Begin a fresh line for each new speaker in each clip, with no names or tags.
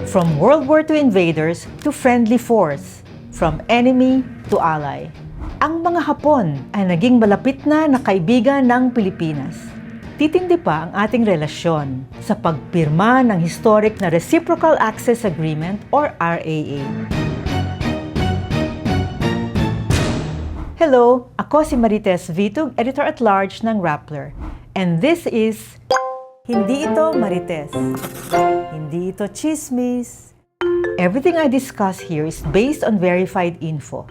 From World War II invaders to friendly force, from enemy to ally. Ang mga Hapon ay naging malapit na kaibigan ng Pilipinas. Titindi pa ang ating relasyon sa pagpirma ng historic na Reciprocal Access Agreement or RAA. Hello, ako si Marites Vitug, Editor-at-Large ng Rappler. And this is Hindi Ito Marites. Hindi ito chismis. Everything I discuss here is based on verified info.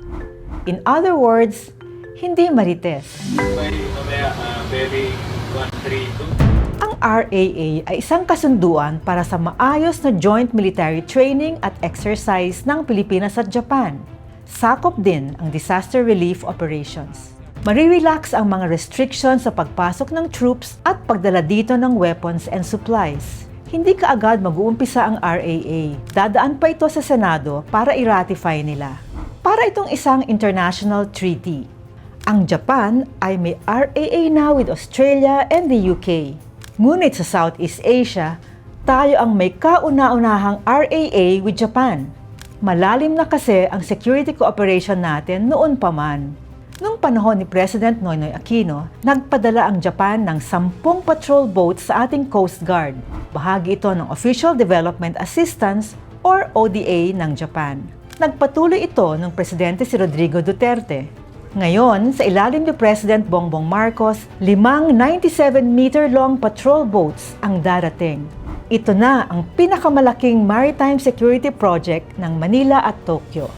In other words, hindi Marites. Ang RAA ay isang kasunduan para sa maayos na joint military training at exercise ng Pilipinas at Japan. Sakop din ang disaster relief operations. Marirelax ang mga restrictions sa pagpasok ng troops at pagdala dito ng weapons and supplies. Hindi kaagad mag-uumpisa ang RAA. Dadaan pa ito sa Senado para i-ratify nila. Para itong isang international treaty. Ang Japan ay may RAA na with Australia and the UK. Ngunit sa Southeast Asia, tayo ang may kauna-unahang RAA with Japan. Malalim na kasi ang security cooperation natin noon pa man. Noong panahon ni President Noynoy Aquino, nagpadala ang Japan ng 10 patrol boats sa ating Coast Guard. Bahagi ito ng Official Development Assistance or ODA ng Japan. Nagpatuloy ito ng Presidente si Rodrigo Duterte. Ngayon, sa ilalim ni President Bongbong Marcos, 5 97-meter-long patrol boats ang darating. Ito na ang pinakamalaking maritime security project ng Manila at Tokyo.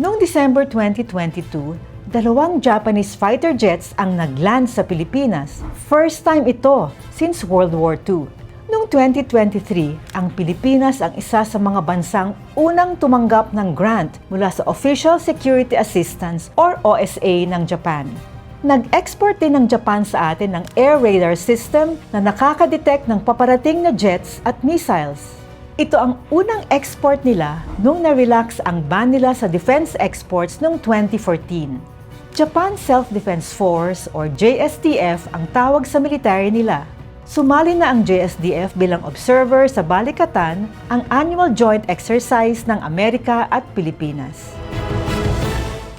Noong December 2022, 2 Japanese fighter jets ang nagland sa Pilipinas. First time ito since World War II. Noong 2023, ang Pilipinas ang isa sa mga bansang unang tumanggap ng grant mula sa Official Security Assistance or OSA ng Japan. Nag-export din ng Japan sa atin ng air radar system na nakaka-detect ng paparating na jets at missiles. Ito ang unang export nila nung na-relax ang ban nila sa defense exports noong 2014. Japan Self-Defense Force or JSDF ang tawag sa military nila. Sumali na ang JSDF bilang observer sa Balikatan, ang annual joint exercise ng Amerika at Pilipinas.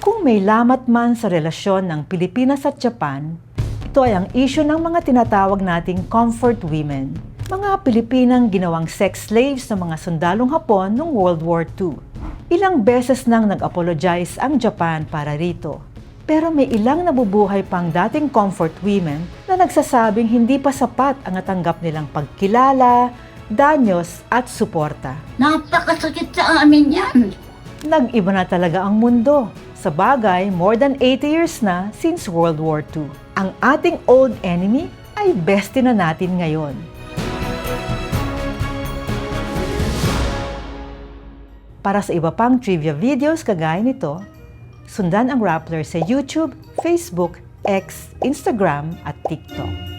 Kung may lamat man sa relasyon ng Pilipinas at Japan, ito ay ang issue ng mga tinatawag nating comfort women, mga Pilipinang ginawang sex slaves ng mga sundalong Hapon noong World War II. Ilang beses nang nag-apologize ang Japan para rito. Pero may ilang nabubuhay pang dating comfort women na nagsasabing hindi pa sapat ang natanggap nilang pagkilala, danyos at suporta.
Napakasakit sa amin yan.
Nag-iba na talaga ang mundo. Sa bagay, more than 80 years na since World War II. Ang ating old enemy ay bestie na natin ngayon. Para sa iba pang trivia videos kagaya nito, sundan ang Rappler sa YouTube, Facebook, X, Instagram at TikTok.